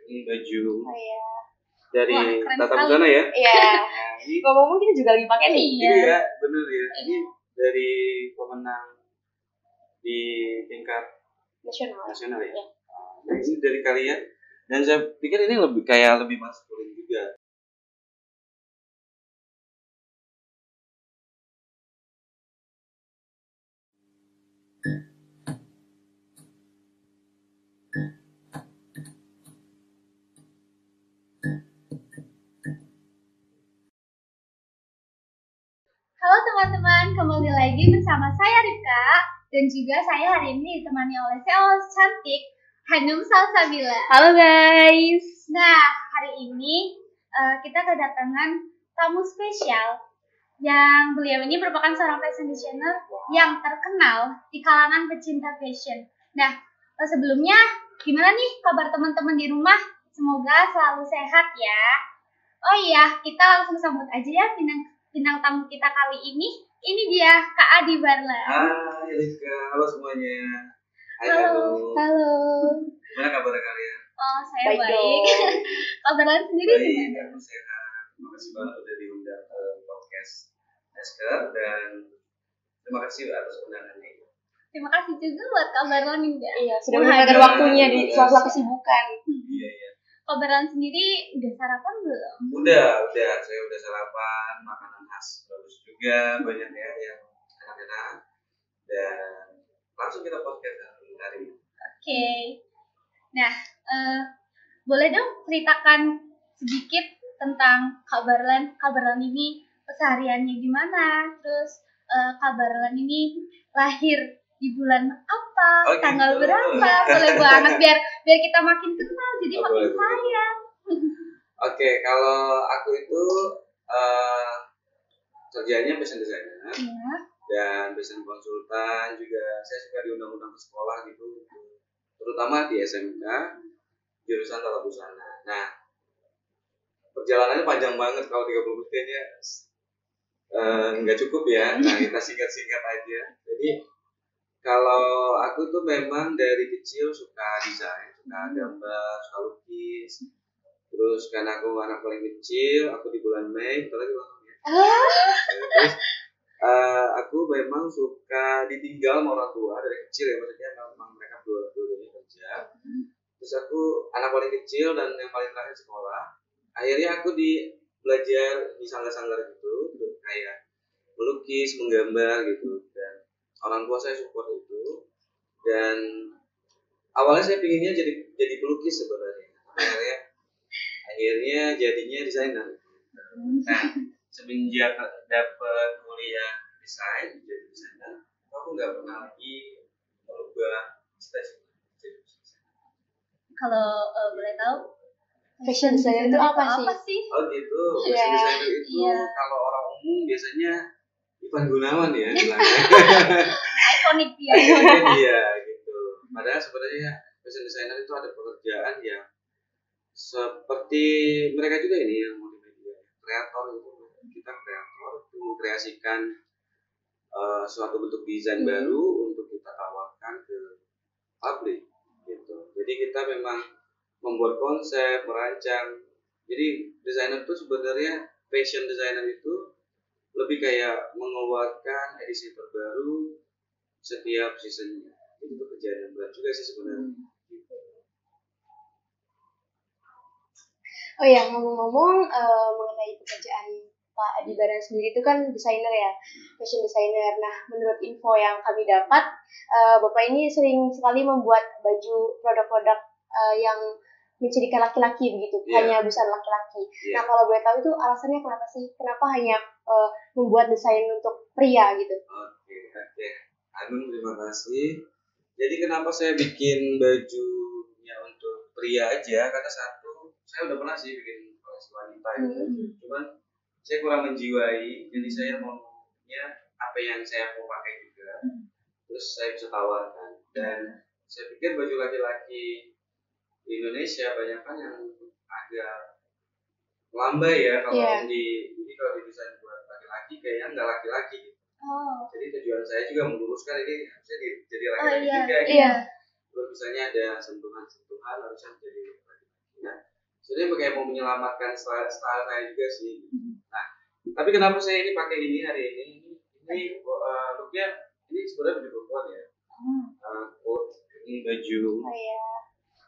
Ini baju dari Tata Busana ya. Iya. Ngomong-ngomong kita juga lagi pakai nih. Iya ya, bener ya. Ini dari pemenang di tingkat nasional ya. Nah ini dari kalian, dan saya pikir ini lebih maskulin juga. Halo teman-teman, kembali lagi bersama saya Rifka, dan juga saya hari ini ditemani oleh CEO cantik Hanum Salsabila. Halo guys. Nah, hari ini kita kedatangan tamu spesial yang beliau ini merupakan seorang fashion designer yang terkenal di kalangan pecinta fashion. Nah, sebelumnya gimana nih kabar teman-teman di rumah? Semoga selalu sehat ya. Oh iya, kita langsung sambut aja ya bintang tamu kita kali ini. Ini dia Kak Adi Barla. Hai Rizka, halo semuanya. Hai Halo. Gimana kabar kalian? Oh, saya baik. Kabar kalian sendiri gimana? Aku sehat. Terima kasih banget udah diundang ke podcast Esker, dan terima kasih atas undangannya. Terima kasih juga buat Kak Barlan juga. Iya, sudah menyempatkan waktunya di sela-sela kesibukan. Iya. Kak Barlan sendiri udah sarapan belum? Udah. Saya udah sarapan, makanan khas bagus juga, banyak ya yang enak-enak. Dan langsung kita podcast hari ini. Oke. Nah, boleh dong ceritakan sedikit tentang Kak Barlan. Kak Barlan ini kesehariannya gimana? Terus Kak Barlan ini lahir di bulan apa? Tanggal berapa? Boleh banget biar kita makin kenal, jadi makin sayang. Oke, kalau aku itu kerjanya fashion designer. Iya. Dan fashion konsultan juga. Saya suka diundang-undang ke sekolah gitu, terutama di SMK jurusan Tata Busana. Nah, perjalanannya panjang banget, kalau 30 menitnya nggak cukup ya. Nah, kita singkat-singkat aja. Jadi kalau aku tuh memang dari kecil suka desain, suka gambar, suka lukis. Terus karena aku anak paling kecil, aku di bulan Mei, terus aku memang suka ditinggal sama orang tua dari kecil ya, maksudnya memang mereka dua-duanya kerja. Terus aku anak paling kecil dan yang paling terakhir sekolah. Akhirnya aku belajar di sanggar-sanggar gitu, kayak melukis, menggambar gitu. Dan orang tua saya support itu. Dan awalnya saya pinginnya jadi pelukis sebenarnya. Akhirnya jadinya desainer. Nah, semenjak dapat kuliah desain, jadi desainer, aku nggak pernah lagi merubah cita-cita. Kalau boleh tahu, fashion designer itu apa sih? Oh gitu, fashion designer itu kalau orang umum biasanya Ivan Gunawan ya bilangnya. Ikonik dia. Iya gitu. Padahal sebenarnya fashion designer itu ada pekerjaan yang seperti mereka juga ini yang multimedia, kreator itu. Kita kreator itu mengkreasikan suatu bentuk desain baru untuk kita tawarkan ke publik gitu. Jadi kita memang membuat konsep, merancang. Jadi desainer itu sebenarnya, fashion designer itu lebih kayak mengeluarkan edisi terbaru setiap seasonnya. Itu pekerjaan berat juga sih sebenarnya. Oh ya, ngomong-ngomong mengenai pekerjaan Pak Adi Barla sendiri itu kan desainer ya, fashion designer. Nah, menurut info yang kami dapat, Bapak ini sering sekali membuat baju produk-produk yang mencirikan laki-laki begitu, hanya busana laki-laki. Nah, kalau boleh tahu itu alasannya kenapa sih? Kenapa hanya membuat desain untuk pria gitu? Oke. Hanum, terima kasih. Jadi kenapa saya bikin bajunya untuk pria aja? Karena satu, saya udah pernah sih bikin koleksi wanita itu, cuman saya kurang menjiwai. Jadi saya maunya apa yang saya mau pakai juga, terus saya bisa tawarkan. Dan saya pikir baju laki-laki di Indonesia banyak kan yang agak lambai ya kalau jadi kalau didesain buat laki-laki kayaknya nggak laki-laki gitu. Jadi tujuan saya juga meluruskan ini harusnya jadi laki-laki juga gitu. Terus misalnya ada sentuhan harusnya jadi laki-laki. Nah, sebetulnya kayak mau menyelamatkan style saya juga sih. Nah, tapi kenapa saya ini pakai ini hari ini? Ini looknya ini sebenarnya baju perempuan ya. Ini baju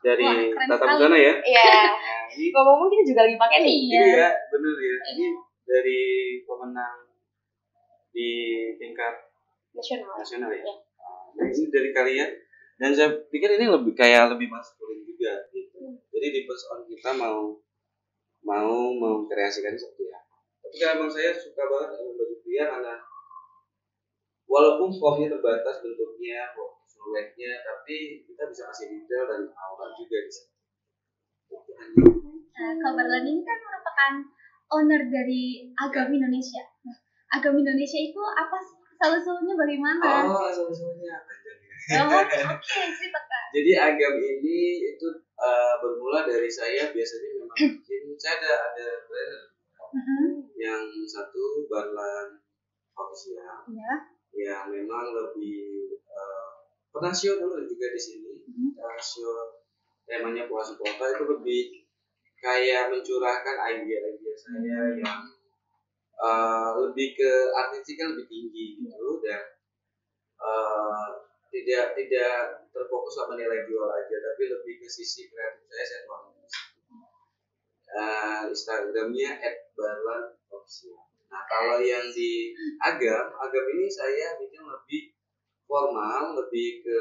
dari Tata Busana ya. Iya. Ngomong-ngomong kita juga lagi pakai nih. Iya, bener ya. Ini dari pemenang di tingkat nasional ya. Nah, ini dari kalian. Dan saya pikir ini lebih maskulin juga gitu. Jadi di first on kita mau mengkreasikan seperti apa. Tapi kalau emang saya suka banget sama baju pria karena walaupun formnya terbatas bentuknya, siluetnya, tapi kita bisa kasih detail dan aura juga di sini. Kak Barlan ini kan merupakan owner dari Agam Indonesia. Nah, Agam Indonesia itu apa sih? Asal-usulnya bagaimana? Asal-usulnya apa? Oke, cerita Kak. Jadi Agam ini itu bermula dari saya biasanya memang bikin, saya ada brand yang satu Barlan Official yang memang lebih pernah show dulu juga di sini. Show temanya puasa kota itu lebih kayak mencurahkan ide-ide saya yang lebih ke artistiknya lebih tinggi gitu dan tidak terfokus sama nilai jual aja, tapi lebih ke sisi kreatif saya tuangkan. Instagramnya @barlan_official. Nah kalau yang di Agam ini saya bikin lebih formal, lebih ke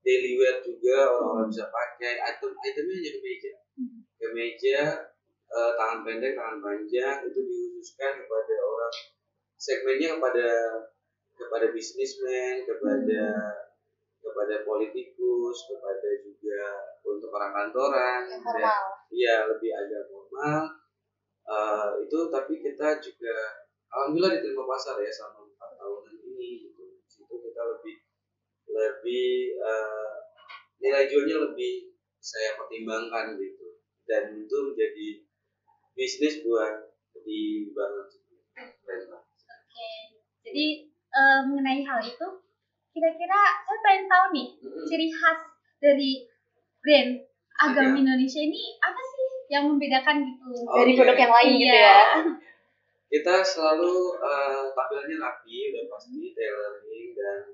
daily wear juga, orang-orang bisa pakai. Itemnya hanya kemeja, tangan pendek, tangan panjang, itu dikhususkan kepada orang segmennya kepada bisnismen, kepada politikus, kepada juga untuk orang kantoran, iya lebih agak formal. Itu tapi kita juga alhamdulillah diterima pasar ya selama 4 tahunan ini gitu. Situ kita lebih nilai jualnya lebih saya pertimbangkan gitu dan itu menjadi bisnis buat di Barlan. Oke, jadi mengenai hal itu, kira-kira saya pengen tahu nih ciri khas dari brand Agam Indonesia ini apa sih yang membedakan gitu dari produk yang lain gitu ya? Kita selalu tampilannya rapi, udah pasti tailoring dan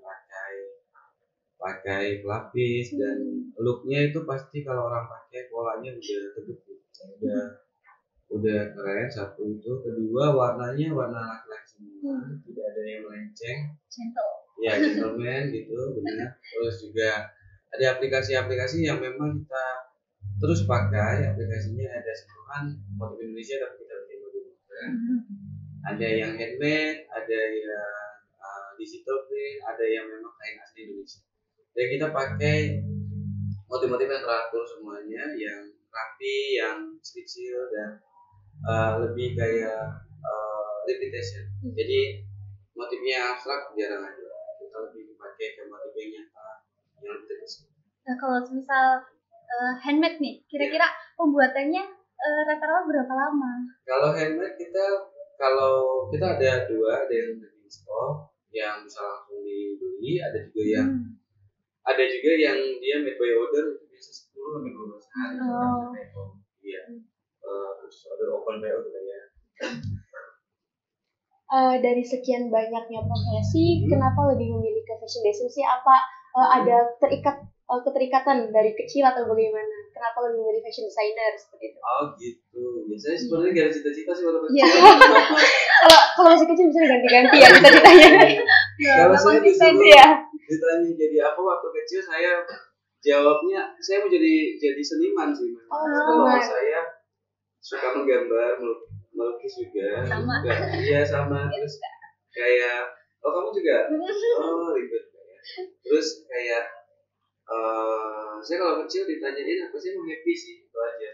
pakai pelapis dan looknya itu pasti kalau orang pakai polanya udah tegap, udah keren. Satu itu, kedua warnanya warna laki-laki semua, tidak ada yang melenceng, ya gentleman gitu benar. Terus juga ada aplikasi-aplikasi yang memang kita terus pakai, aplikasinya ada sentuhan motif Indonesia tapi kita bikin motif modern. Ada yang handmade, ada yang digital print, ada yang memang kain asli Indonesia. Dan kita pakai motif-motif yang teratur semuanya, yang rapi, yang kecil dan lebih kayak repetition. Jadi motifnya abstrak jarang ada. Kita lebih pakai ke motif yang nyata, yang lebih kecil. Nah kalau misal handmade nih, kira-kira pembuatannya rata-rata berapa lama? Kalau handmade kalau kita ada dua, ada yang di stok yang bisa langsung dibeli, ada juga yang dia made by order, itu biasa 10 sampai 12 hari. Iya. Terus order open by order ya. Dari sekian banyaknya profesi, kenapa lebih memilih ke fashion design sih? Apa ada keterikatan dari kecil atau bagaimana? Kenapa lebih memilih fashion designer seperti itu? Oh gitu. Biasanya sebenarnya gak ada cita-cita sih waktu kecil. Kalau masih kecil bisa ganti-ganti ya cita-citanya. Kalau saya ditanya jadi apa waktu kecil, saya jawabnya saya mau jadi seniman sih. Kalau saya suka menggambar, melukis juga. Iya sama. Terus kayak kamu juga? Ribet kayak. Terus kayak saya kalau kecil ditanyain apa sih, mau happy sih, itu aja.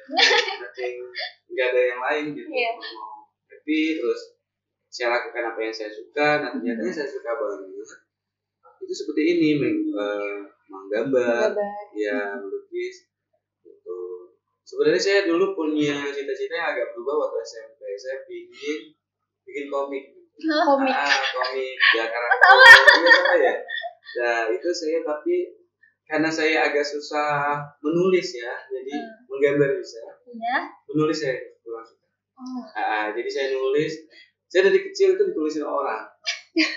Nggak ada yang lain gitu. Mau happy, terus saya lakukan apa yang saya suka. Nah ternyata saya suka banget itu seperti ini, menggambar, ya melukis gitu. Sebenarnya saya dulu punya cita-cita yang agak berubah waktu SMP. Saya bikin komik ya, karakter ya. Nah itu saya, tapi karena saya agak susah menulis ya, jadi menggambar bisa. Ya. Menulis saya kurang suka. Oh. Jadi saya nulis. Saya dari kecil itu ditulisin orang.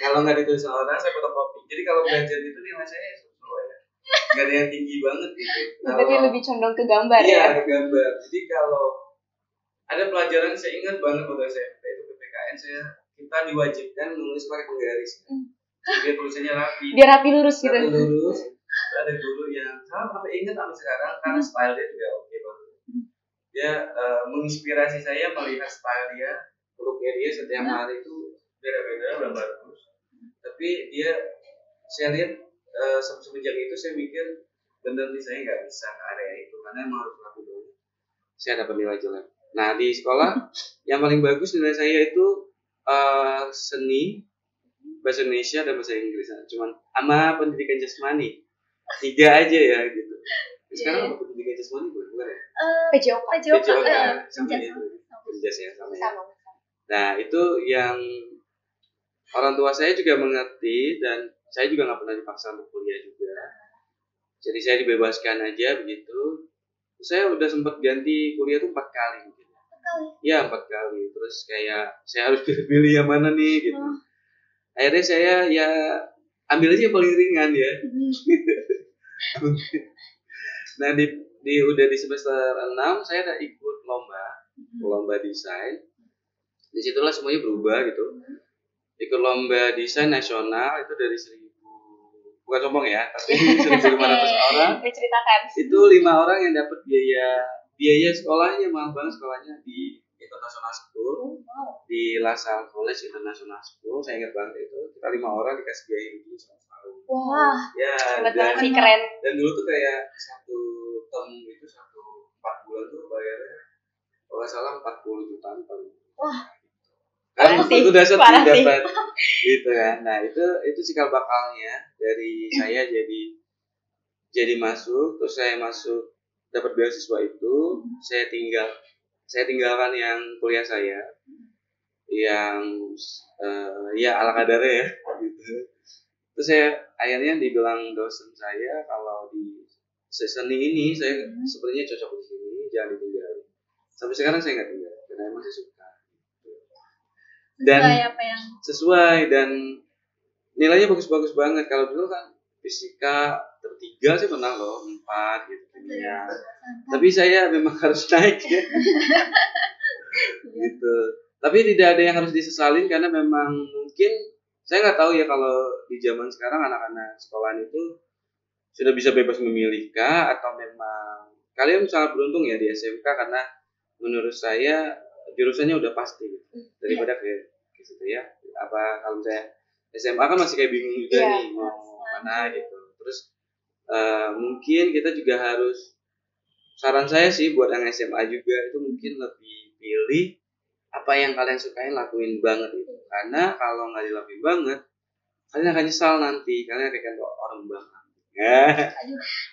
Kalau nggak ditulisin orang, saya fotokopi. Jadi kalau belajar itu nilai saya sesuai ya. Nggak ada yang tinggi banget gitu. Berarti lebih condong ke gambar iya, ya? ke gambar. Jadi kalau ada pelajaran saya ingat banget waktu SMP itu PPKN kita diwajibkan nulis pakai penggaris. Jadi tulisannya rapi. Biar rapi lurus gitu. Rapi lurus. Ada guru yang sampai ingat sampai sekarang karena style dia juga oke banget. Dia menginspirasi saya melihat style dia, looknya dia setiap hari itu beda-beda dan bagus. Tapi saya lihat semenjak itu saya mikir benar nih saya nggak bisa ke area itu karena emang harus rapi dulu. Saya dapat nilai jelek. Nah di sekolah yang paling bagus nilai saya itu seni, bahasa Indonesia dan bahasa Inggris. Cuman sama pendidikan jasmani 3 aja ya gitu. Sekarang apa pendidikan jasmani bukan ya? PJOK. Sama itu. Penjas ya sama ya. Nah itu yang orang tua saya juga mengerti dan saya juga nggak pernah dipaksa untuk kuliah juga. Jadi saya dibebaskan aja begitu. Saya udah sempat ganti kuliah tuh 4 kali gitu. 4 kali? Ya 4 kali. Terus kayak saya harus pilih yang mana nih gitu. Akhirnya saya ya ambil aja yang paling ringan ya. Nah udah di semester 6 saya udah ikut lomba desain. Disitulah semuanya berubah gitu. Ikut lomba desain nasional itu dari 1000, bukan sombong ya, tapi 1.500 orang. Diceritakan. Itu 5 orang yang dapat biaya sekolahnya, mahal banget sekolahnya di International School, di LaSalle College International School. Saya ingat banget itu. Kita 5 orang dikasih biaya itu selama tahun. Wah. Ya. Betul sih keren. Dan dulu tuh kayak satu term itu 4 bulan tuh bayarnya kalau nggak salah 40 jutaan paling. Wah. Kan udah sedih dapat gitu kan. Nah itu cikal bakalnya dari saya jadi masuk, terus saya masuk dapat beasiswa itu, saya tinggalkan yang kuliah saya yang ya ala kadarnya ya gitu. Terus saya akhirnya dibilang dosen saya kalau di seni ini saya sebenarnya cocok di sini, jangan ditinggal. Sampai sekarang saya nggak tinggal karena emang saya suka. Dan sesuai dan nilainya bagus-bagus banget. Kalau dulu kan fisika tertiga sih pernah loh 4 gitu ya. Tapi saya memang harus naik ya. Gitu. Tapi tidak ada yang harus disesalin karena memang mungkin saya nggak tahu ya kalau di zaman sekarang anak-anak sekolahan itu sudah bisa bebas memilih kah atau memang kalian sangat beruntung ya di SMK karena menurut saya jurusannya udah pasti gitu. Daripada ke situ ya. Apa kalau saya SMA kan masih kayak bingung juga nih mau mana gitu. Terus mungkin kita juga harus, saran saya sih buat yang SMA juga itu mungkin lebih pilih apa yang kalian sukain, lakuin banget itu. Karena kalau nggak dilakuin banget kalian akan nyesal nanti, kalian akan kayak orang banget.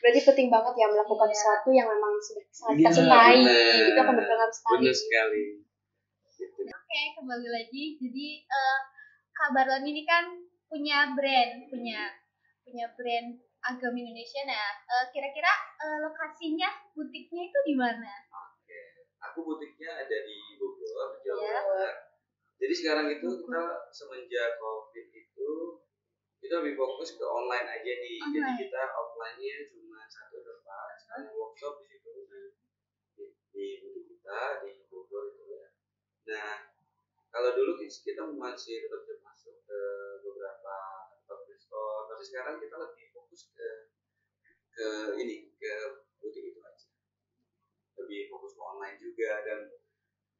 Berarti penting banget ya melakukan sesuatu yang memang sudah sangat kita sukai. Itu akan berpengaruh sekali. Benar sekali. Gitu. Oke, kembali lagi. Jadi Kak Barlan ini kan punya brand Agam Indonesia. Nah, kira-kira lokasinya, butiknya itu di mana? Oke, aku butiknya ada di Bogor, Jawa Barat. Jadi sekarang itu kita semenjak COVID itu kita lebih fokus ke online aja nih. Jadi kita offline-nya cuma 1 tempat, sekarang workshop di situ di butik kita di Bogor itu ya. Nah, kalau dulu kita masih tetap masuk ke beberapa department store, tapi sekarang kita lebih fokus ke butik itu aja. Lebih fokus ke online juga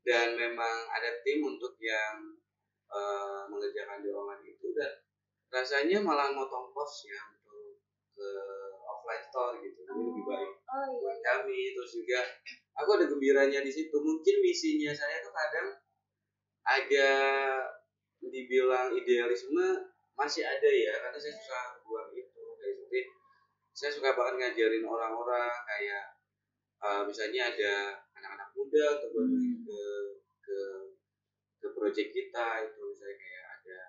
dan memang ada tim untuk yang mengerjakan di online itu dan rasanya malah motong cost ya untuk ke offline store gitu. Jadi lebih baik buat kami. Terus juga aku ada gembiranya di situ. Mungkin misinya saya tuh kadang agak dibilang idealisme masih ada ya, karena saya susah buat itu. Jadi saya suka banget ngajarin orang-orang kayak misalnya ada anak-anak muda untuk ke project kita itu, misalnya kayak ada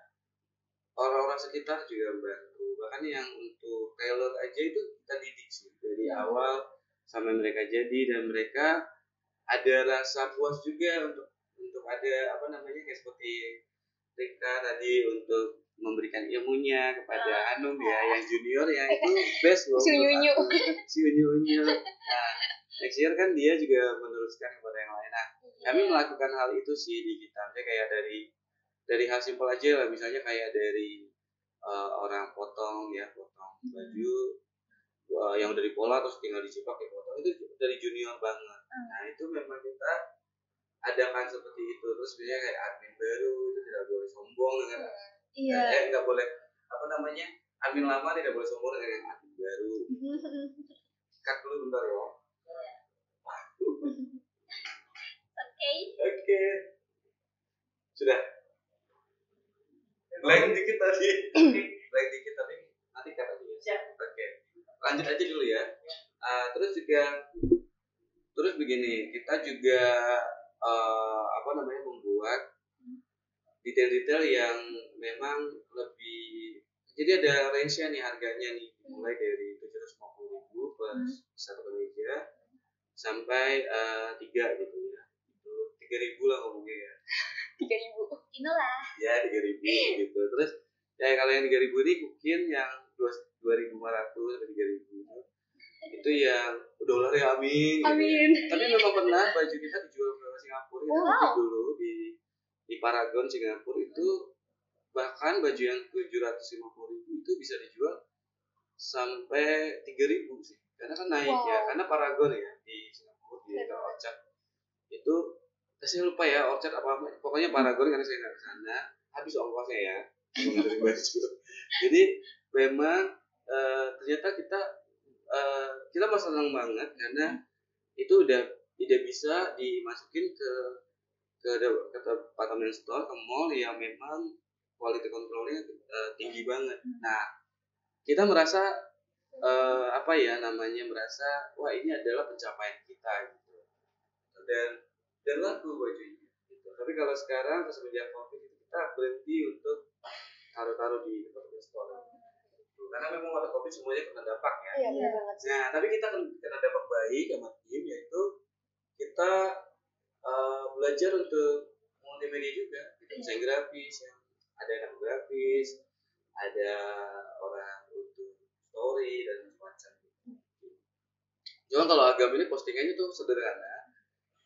orang-orang sekitar juga membantu. Bahkan yang untuk tailor aja itu kita didik sih dari awal sampai mereka jadi, dan mereka ada rasa puas juga untuk ada apa namanya kayak seperti Rika tadi untuk memberikan ilmunya kepada Hanum ya yang junior ya itu best loh Si Unyu-unyu. si Unyu. Nah next year kan dia juga meneruskan kepada yang lain. Nah kami melakukan hal itu sih di kita, misalnya kayak dari hal simpel aja lah, misalnya kayak dari orang potong baju yang udah dipola terus tinggal dicipak dipotong, itu dari junior banget. Nah itu memang kita adakan seperti itu. Terus biasanya kayak admin baru itu tidak boleh sombong dengan nggak boleh apa namanya, admin lama tidak boleh sombong dengan yang admin baru. Cut dulu bentar ya. Oke. Sudah. Blank dikit tadi. Nanti cut aja ya. Oke. Lanjut aja dulu ya. Terus begini, kita juga membuat detail-detail yang memang lebih, jadi ada range-nya nih harganya nih, mulai dari 750.000 plus satu kemeja sampai 3 gitu ya. Itu 3.000 lah ngomongnya ya. 3.000. Inilah. Ya 3.000 gitu. Terus ya kalau yang 3.000 ini mungkin yang 2.500 sampai 3.000 itu yang dolar ya, amin. Amin. Gitu. Tapi memang pernah baju kita dijual ke Singapura, kita dulu di Paragon Singapura itu, bahkan baju yang 750.000 itu bisa dijual sampai 3.000 sih, karena kan naik ya, karena Paragon ya di Singapura di Orchard itu, saya lupa ya Orchard apa, pokoknya Paragon karena saya nggak ke sana, habis ongkosnya ya mengenai baju. Jadi memang ternyata kita merasa senang banget karena itu udah tidak bisa dimasukin ke department store, ke mall yang memang quality controlnya tinggi banget. Nah kita merasa merasa wah ini adalah pencapaian kita gitu, dan laku bajunya gitu. Tapi kalau sekarang semenjak COVID itu kita berhenti untuk taruh di department store gitu. Karena memang waktu COVID semuanya kena dampak ya. Iya banget. Nah tapi kita kena dampak baik sama tim, yaitu kita belajar untuk multimedia juga, desain grafis, yang ada anak grafis, ada orang untuk story dan macam itu. Cuma kalau Agam ini postingannya tuh sederhana,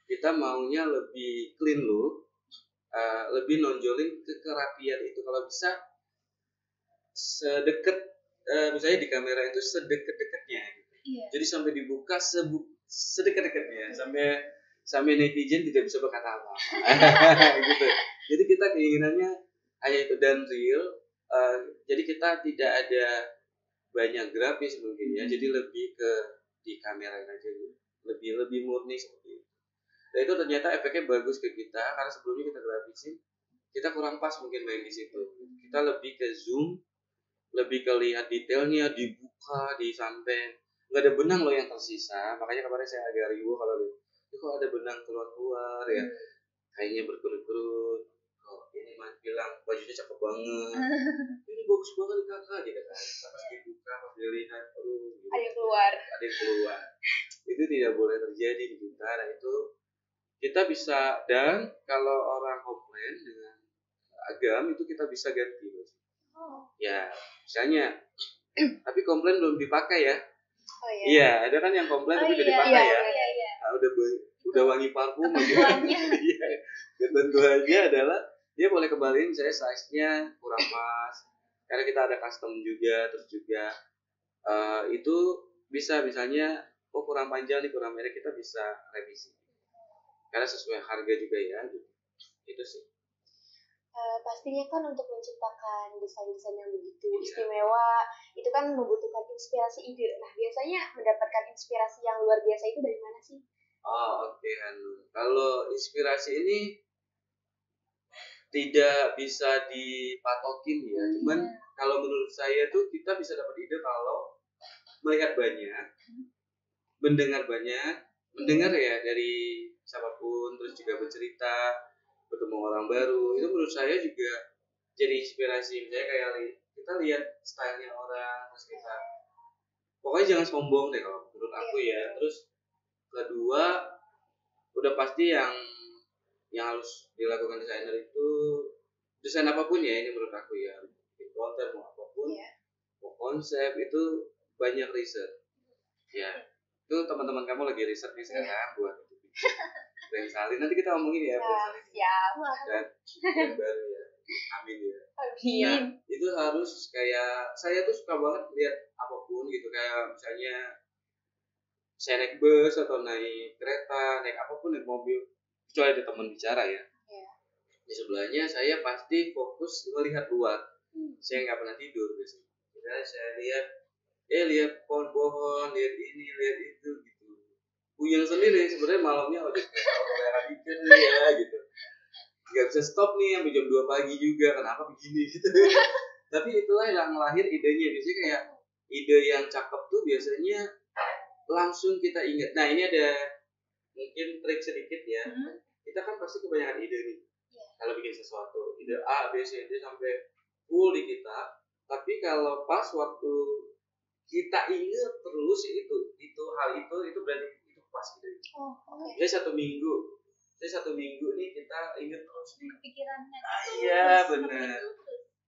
kita maunya lebih clean look, lebih nonjolin kerapian itu, kalau bisa sedekat misalnya di kamera itu sedekat-dekatnya gitu. Jadi sampai dibuka sedekat-dekatnya, sampai netizen tidak bisa berkata apa. Gitu. Jadi kita keinginannya hanya itu dan real. Jadi kita tidak ada banyak grafis mungkin ya. Jadi lebih ke di kamera aja, lebih murni seperti itu. Dan itu ternyata efeknya bagus ke kita, karena sebelumnya kita grafisin, kita kurang pas mungkin main di situ. Kita lebih ke zoom, lebih ke lihat detailnya, dibuka di sampai nggak ada benang loh yang tersisa. Makanya kemarin saya agak riuh kalau kok ada benang keluar ya, kayaknya berkerut-kerut. Ini mah bilang bajunya cakep banget, ini bagus banget nih kakak gitu kan. Pas dibuka, pas dilihat, gitu. Ada keluar. Itu tidak boleh terjadi di kita. Nah itu kita bisa, dan kalau orang komplain dengan Agam itu kita bisa ganti. Ya misalnya tapi komplain belum dipakai ya. Iya, ada kan yang komplain tapi udah dipakai ya. Nah, udah wangi parfum aja. Iya. Ketentuannya adalah dia boleh kembaliin saya size-nya kurang pas. Karena kita ada custom juga, terus juga itu bisa misalnya kurang panjang nih, kurang pendek, kita bisa revisi. Karena sesuai harga juga ya. Gitu. Itu sih. Pastinya kan untuk menciptakan desain-desain yang begitu istimewa itu kan membutuhkan inspirasi ide. Nah biasanya mendapatkan inspirasi yang luar biasa itu dari mana sih? Oke, Hanum. Kalau inspirasi ini tidak bisa dipatokin ya. Cuman kalau menurut saya tuh kita bisa dapat ide kalau melihat banyak, mendengar ya dari siapapun, terus juga bercerita, ketemu orang baru, itu menurut saya juga jadi inspirasi. Misalnya kayak kita lihat stylenya orang, terus kita pokoknya jangan sombong deh kalau menurut aku ya. Terus kedua, udah pasti yang harus dilakukan desainer itu desain apapun ya, ini menurut aku ya, bikin konten mau apapun, mau konsep itu banyak riset ya. Itu teman-teman kamu lagi riset nih sekarang buat brand Salin, nanti kita ngomongin ya brand Salin dan baru ya, amin ya. Nah itu harus kayak, saya tuh suka banget lihat apapun gitu, kayak misalnya saya naik bus atau naik kereta, naik apapun, naik mobil, kecuali ada teman bicara ya, di sebelahnya saya pasti fokus melihat luar. Saya nggak pernah tidur biasanya. Misalnya saya lihat pohon-pohon, lihat ini, lihat itu gitu. Puyeng sendiri sebenarnya malamnya udah kayak dikit ya gitu. Nggak bisa stop nih sampai jam 2 pagi juga. Kenapa begini gitu. Tapi itulah yang lahir idenya. Biasanya kayak ide yang cakep tuh biasanya langsung kita ingat. Nah ini ada mungkin trik sedikit ya. Kita kan pasti kebanyakan ide nih. Kalau bikin sesuatu, ide A, B, C, D sampai full di kita. Tapi kalau pas waktu kita ingat terus itu hal itu berarti itu pas gitu. Jadi satu minggu nih kita ingat terus nih Pikirannya. Iya benar.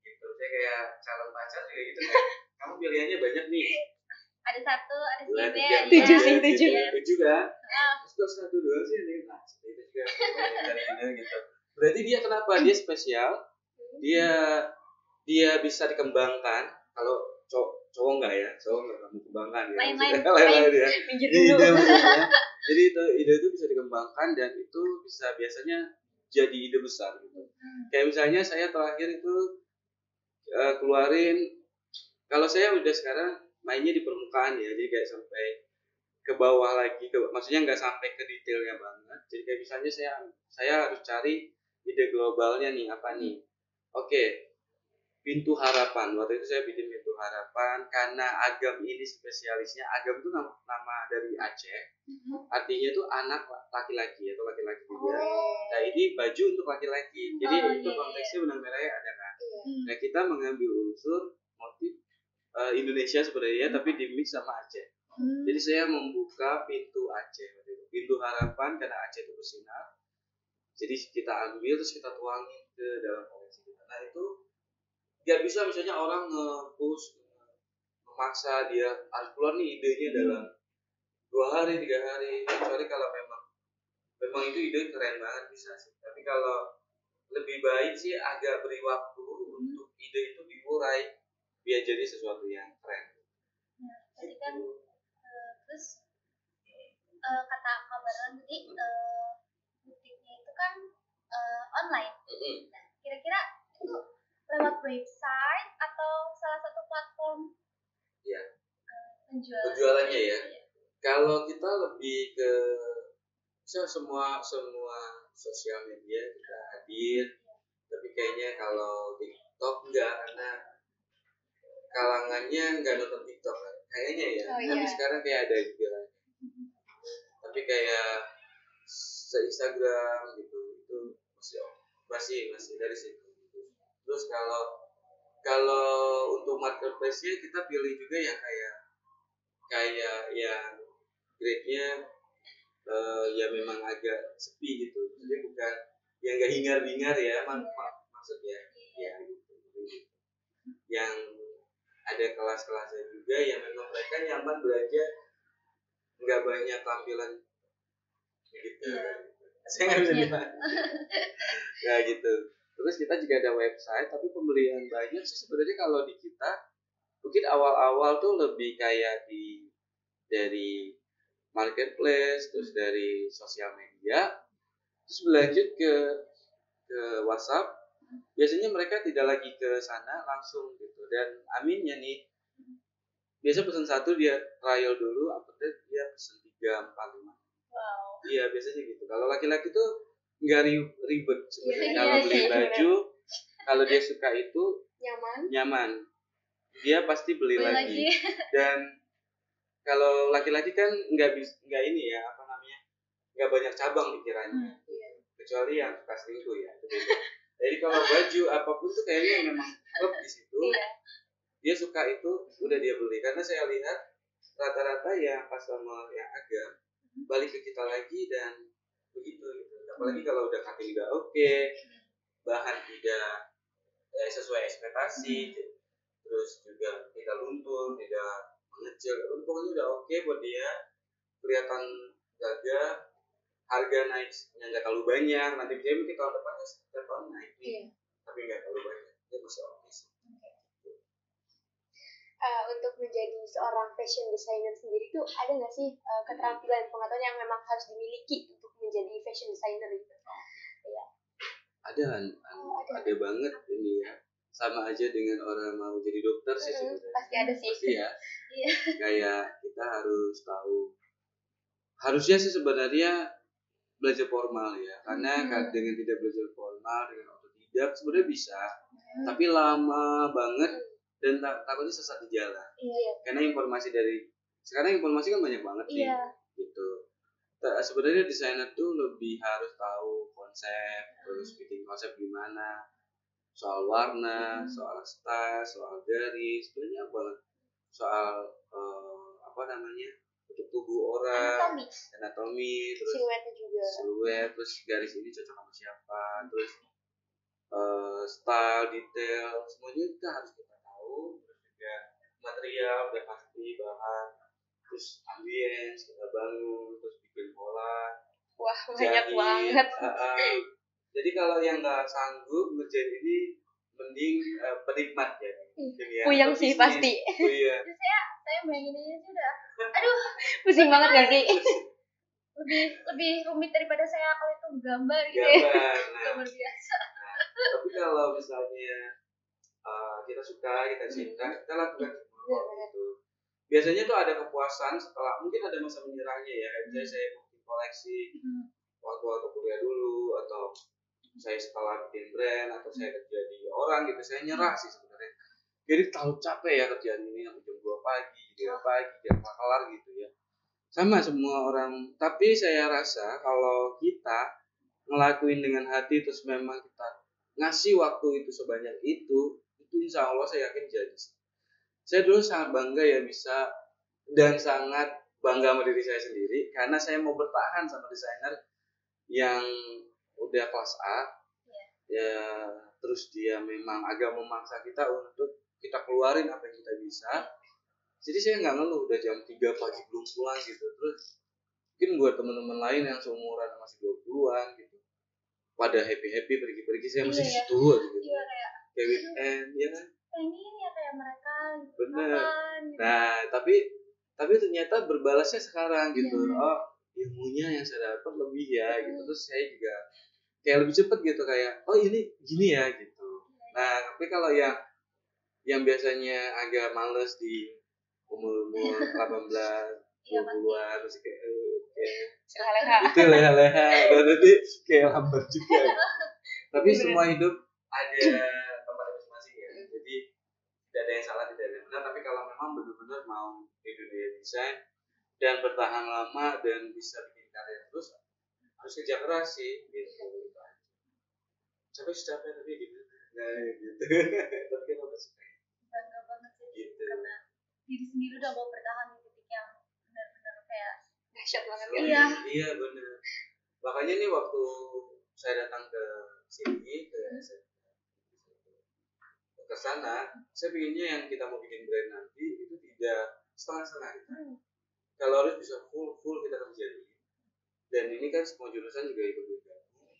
Gitu. Saya kayak calon pacar juga gitu kan. Kamu pilihannya banyak nih. Ada 1, ada 7 sih, 7 kan. Terus 1 doang sih nih. Nah, itu juga gitu. Berarti dia kenapa? Dia spesial. Dia bisa dikembangkan. Kalau cowok enggak ya, cowok enggak kamu kembangkan ya. Lain-lain ya. Pinggir dulu. Jadi ide itu bisa dikembangkan dan itu bisa biasanya jadi ide besar gitu. Kayak misalnya saya terakhir itu keluarin, kalau saya udah sekarang mainnya di permukaan ya, jadi kayak sampai ke bawah lagi, maksudnya nggak sampai ke detailnya banget. Jadi kayak misalnya saya harus cari ide globalnya nih apa nih. Oke. Pintu Harapan. Waktu itu saya bikin Pintu Harapan karena Agam ini spesialisnya. Agam itu nama dari Aceh. Artinya itu anak laki-laki atau laki-laki juga. Nah ini baju untuk laki-laki. Jadi itu konteksnya benang merahnya ada kan. Nah kita mengambil unsur motif Indonesia sebenarnya tapi di mix sama Aceh. Jadi saya membuka pintu Aceh. Pintu Harapan karena Aceh itu bersinar. Jadi kita ambil terus kita tuangin ke dalam koleksi kita. Nah itu gak bisa misalnya orang nge-push memaksa dia harus keluar nih idenya dalam 2 hari 3 hari, kecuali kalau memang itu ide keren banget bisa sih. Tapi kalau lebih baik sih agak beri waktu untuk ide itu diurai biar jadi sesuatu yang keren. Tadi kan terus kata kabaran tadi butiknya itu kan online. Nah, kira-kira itu lewat website atau salah satu platform penjualannya ya. Kalau kita lebih ke semua sosial media kita hadir, tapi kayaknya kalau TikTok enggak, karena kalangannya enggak nonton TikTok kan. Kayaknya ya. Tapi sekarang kayak ada juga. Tapi kayak se-Instagram gitu itu masih dari situ. Terus kalau untuk marketplace-nya kita pilih juga yang kayak yang grade-nya ya memang agak sepi gitu. Jadi bukan yang enggak hingar-bingar ya, maksudnya ya gitu. Yang ada kelas-kelasnya juga yang memang mereka nyaman belanja, enggak banyak tampilan gitu. Saya nggak bisa bilang. Ya gitu. Terus kita juga ada website, tapi pembelian banyak sih sebenarnya kalau di kita mungkin awal-awal tuh lebih kayak dari marketplace, terus dari sosial media, terus berlanjut ke WhatsApp. Biasanya mereka tidak lagi ke sana langsung gitu. Dan aminnya nih, biasa pesan 1 dia trial dulu, update dia pesan 3, 4, 5. Iya biasanya gitu. Kalau laki-laki tuh nggak ribet sebenarnya. Kalau beli baju, kalau dia suka itu nyaman, dia pasti beli lagi. Dan kalau laki-laki kan nggak ini ya nggak banyak cabang pikirannya, kecuali yang suka selingkuh ya. Jadi kalau baju apapun tuh kayaknya memang klub di situ. Dia suka itu udah dia beli, karena saya lihat rata-rata ya customer yang agak balik ke kita lagi dan apalagi kalau udah cutting udah oke, bahan tidak sesuai ekspektasi, terus juga tidak luntur, tidak mengecil, pokoknya udah oke buat dia, kelihatan gagah, harga naiknya nggak terlalu banyak, nanti dia mungkin tahun depan setiap tahun naik, tapi nggak terlalu banyak, dia masih oke sih. Untuk menjadi seorang fashion designer sendiri tuh ada nggak sih keterampilan pengetahuan yang memang harus dimiliki untuk menjadi fashion designer gitu? Iya. Ada banget ini ya. Sama aja dengan orang mau jadi dokter sih sebenarnya. Pasti ada sih. Pasti ya. Kayak kita harus tahu. Harusnya sih sebenarnya belajar formal ya. Karena dengan tidak belajar formal, dengan otodidak sebenarnya bisa. Tapi lama banget. Dan takutnya sesat di jalan. Karena sekarang informasi kan banyak banget nih. Gitu. Sebenarnya desainer tuh lebih harus tahu konsep, terus bikin konsep gimana, soal warna, soal style, soal garis, banyak banget. Soal bentuk tubuh orang, anatomi, terus siluetnya juga. Terus garis ini cocok sama siapa, terus style, detail, semuanya kita harus kita tahu. Terus juga material udah pasti, bahan, terus ambience kita bangun, terus bikin pola. Wah, banyak banget. Jadi kalau yang nggak sanggup ngerjain ini, mending penikmat ya. Puyeng sih pasti. Iya. Saya bayangin aja sih udah. Aduh, pusing banget gak sih? lebih rumit daripada saya kalau itu gambar gitu. Gambar biasa. Tapi kalau misalnya kita suka, kita cinta, kita lakukan semua itu. Biasanya tuh ada kepuasan setelah, mungkin ada masa menyerahnya ya. Misalnya saya bikin koleksi waktu kuliah dulu, atau saya setelah bikin brand, atau saya kerja di orang gitu, saya nyerah sih sebenarnya. Jadi terlalu capek ya kerjaan ini sampai jam 2 pagi, jam kelar gitu ya. Sama semua orang. Tapi saya rasa kalau kita ngelakuin dengan hati, terus memang kita ngasih waktu itu sebanyak itu insya Allah saya yakin jadi. Saya dulu sangat bangga ya bisa, dan sangat bangga sama diri saya sendiri karena saya mau bertahan sama desainer yang udah kelas A, ya terus dia memang agak memaksa kita untuk kita keluarin apa yang kita bisa. Jadi saya nggak ngeluh udah jam 3 pagi belum pulang gitu. Terus mungkin buat teman-teman lain yang seumuran masih 20-an gitu, pada happy pergi-pergi, saya masih situ aja gitu. Kayak weekend ya kan. Pengen ya kayak mereka. Bener. Nah tapi ternyata berbalasnya sekarang gitu. Oh, ilmunya yang saya dapat lebih ya gitu. Terus saya juga kayak lebih cepet gitu, kayak oh ini gini ya gitu. Nah tapi kalau yang biasanya agak males di umur 18, 20-an masih kayak itu leha-leha dan nanti kayak lambat juga. Tapi semua hidup ada tempatnya masing-masing ya. Jadi tidak ada yang salah, tidak ada yang benar. Tapi kalau memang benar-benar mau di dunia desain dan bertahan lama dan bisa bikin karya terus, harus kerja keras sih gitu. Capek tapi gimana? Nah gitu. Tapi kan udah suka. Bangga banget sih gitu. Karena diri sendiri udah mau bertahan di titik yang benar-benar kayak dahsyat banget ya. Iya benar. Makanya nih waktu saya datang ke sini ke sana, saya pinginnya yang kita mau bikin brand nanti itu tidak setengah-setengah. Kalau harus bisa full kita kerjain. Dan ini kan semua jurusan juga ikut bergabung.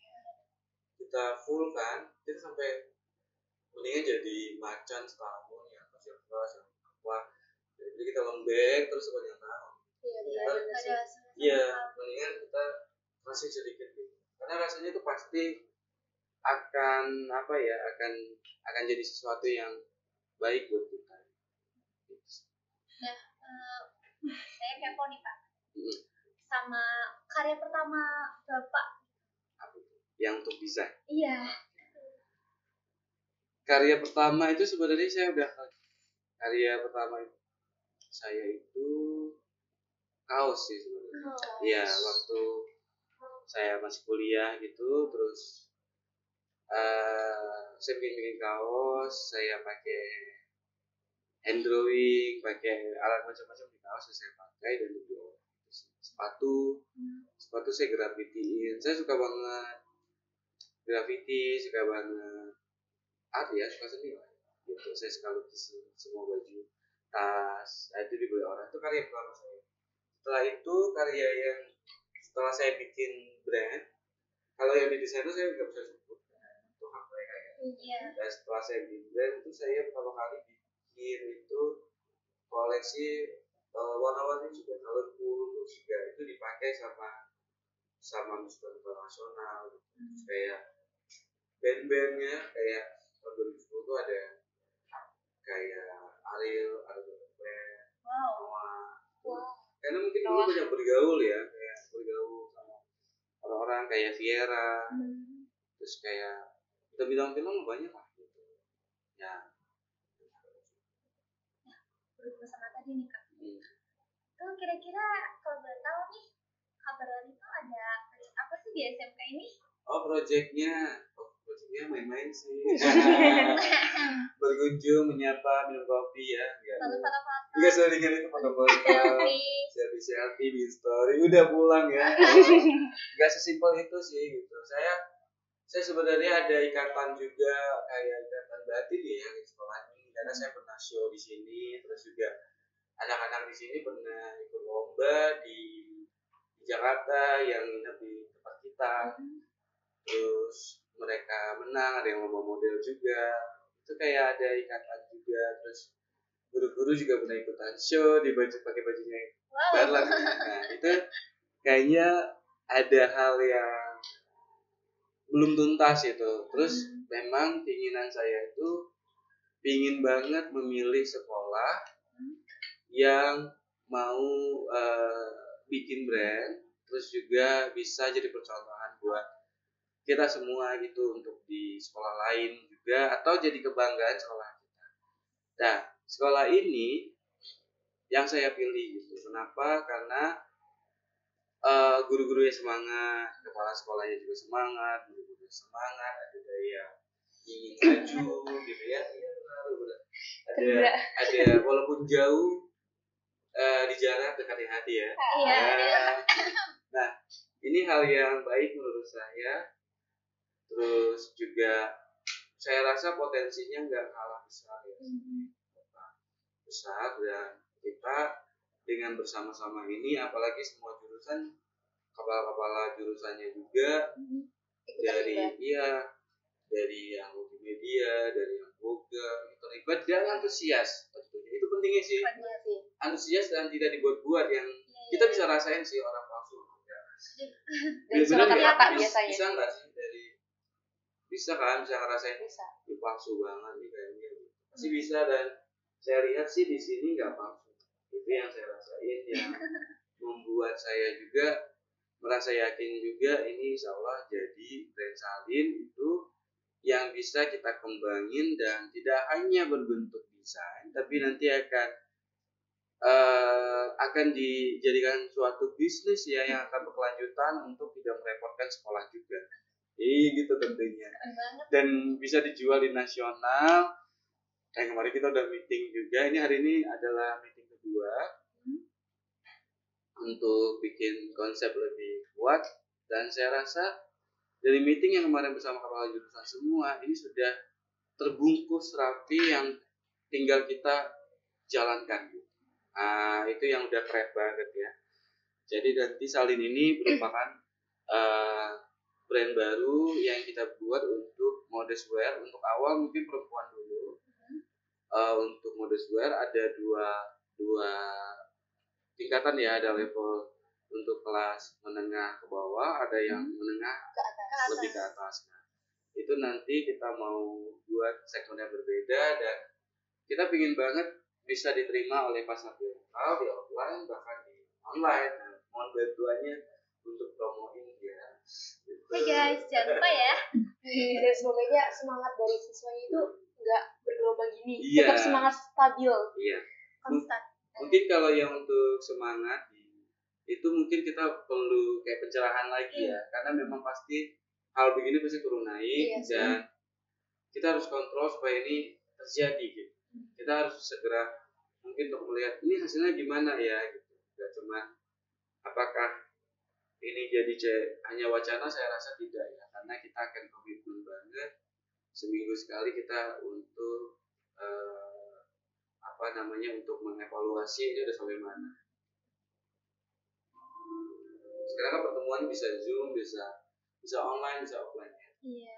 Kita full kan, kita sampai mendingan jadi macan setahun yang masih kelas yang apa. Jadi kita lembek terus sepanjang tahun. Iya, mendingan kita masih sedikit gitu. Karena rasanya itu pasti akan akan jadi sesuatu yang baik buat kita. Nah, saya kepo nih Pak. Sama karya pertama Bapak. Apa itu? Yang untuk desain. Iya. Karya pertama itu sebenarnya saya itu kaos sih sebenarnya. Iya, waktu saya masih kuliah gitu, terus saya bikin kaos, saya pakai hand drawing, pakai alat macam-macam di kaos yang saya pakai, dan juga sepatu sepatu saya graffitiin. Saya suka banget graffiti, suka banget art ya, suka seni lah. Gitu. Saya suka lukisin semua baju, tas. Nah, itu dibeli orang. Itu karya pertama saya. Setelah itu karya yang setelah saya bikin brand, kalau yang di desain itu saya nggak bisa sebut itu hak mereka ya. Iya. Dan setelah saya bikin brand itu saya pertama kali bikin itu koleksi warna-warni juga colorful, terus juga itu dipakai sama musik internasional, terus kayak band-bandnya kayak tahun 2010 tuh ada kayak Ariel, ada band, Wow. karena mungkin dulu banyak bergaul ya, kayak bergaul sama orang-orang kayak Viera, terus kayak bintang film banyak lah gitu. Ya. Berhubung sama tadi nih Kak. Tuh kira-kira kalau boleh tahu nih, kabar itu ada project apa sih di SMK ini? Projectnya main-main sih. Berkunjung, menyapa, minum kopi ya. Lalu foto-foto. Enggak selingan itu foto-foto. Selfie di story, udah pulang ya. Enggak sesimpel itu sih gitu. Saya sebenarnya ada ikatan juga, kayak ikatan batin ya di sekolah ini, karena saya pernah show di sini, terus juga anak-anak di sini pernah ikut lomba di Jakarta yang nginep di tempat kita. Terus mereka menang, ada yang lomba model juga. Itu kayak ada ikatan juga. Terus guru-guru juga pernah ikutan show di baju pakai bajunya Barlan. Nah, itu kayaknya ada hal yang belum tuntas itu. Terus memang keinginan saya itu pingin banget memilih sekolah yang mau bikin brand, terus juga bisa jadi percontohan buat kita semua gitu untuk di sekolah lain juga, atau jadi kebanggaan sekolah kita. Nah, sekolah ini yang saya pilih gitu. Kenapa? Karena guru-gurunya semangat, kepala sekolahnya juga semangat, guru-gurunya semangat, ada daya ingin maju gitu ya. Ada walaupun jauh di jarak dekat di hati ya. Nah, ini hal yang baik menurut saya. Terus juga saya rasa potensinya nggak kalah besar ya. Besar, dan kita dengan bersama-sama ini, apalagi semua jurusan, kepala-kepala jurusannya juga dari yang multimedia, dari yang boga, terlibat dan antusias tentunya. Itu pentingnya sih. Antusias dan tidak dibuat-buat, yang kita bisa rasain sih orang palsu. Dari surat kata biasanya. Bisa nggak sih bisa kan, bisa ngerasain ini palsu banget nih kayaknya. Pasti bisa, dan saya lihat sih di sini nggak palsu. Itu yang saya rasain, yang membuat saya juga merasa yakin juga ini insya Allah jadi brand salin itu yang bisa kita kembangin, dan tidak hanya berbentuk desain, tapi nanti akan dijadikan suatu bisnis ya, yang akan berkelanjutan untuk tidak merepotkan sekolah juga. Gitu tentunya. Dan bisa dijual di nasional. Yang kemarin kita udah meeting juga. Ini hari ini adalah meeting kedua untuk bikin konsep lebih kuat. Dan saya rasa dari meeting yang kemarin bersama kepala jurusan semua, ini sudah terbungkus rapi yang tinggal kita jalankan. Itu yang udah keren banget ya. Jadi nanti Salin ini merupakan brand baru yang kita buat untuk modest wear. Untuk awal mungkin perempuan dulu. Untuk modest wear ada dua tingkatan ya, ada level untuk kelas menengah ke bawah, ada yang menengah lebih ke atas. Nah, itu nanti kita mau buat segmen yang berbeda, dan kita pingin banget bisa diterima oleh pasar lokal di offline, bahkan di online. Nah, mohon bantuannya untuk promoin ya. Hey guys, jangan lupa ya. Dan semoga aja semangat dari siswanya itu nggak bergelombang gini, tetap semangat stabil. Iya. Konstan. Mungkin kalau yang untuk semangat itu mungkin kita perlu kayak pencerahan lagi ya, karena memang pasti hal begini pasti turun naik, dan kita harus kontrol supaya ini terjadi gitu. Kita harus segera mungkin untuk melihat ini hasilnya gimana ya gitu. Gak cuma apakah ini jadi hanya wacana, saya rasa tidak ya, karena kita akan komitmen banget seminggu sekali kita untuk untuk mengevaluasi ini udah sampai mana. Sekarang kan pertemuan bisa Zoom, bisa online, bisa offline ya. Iya.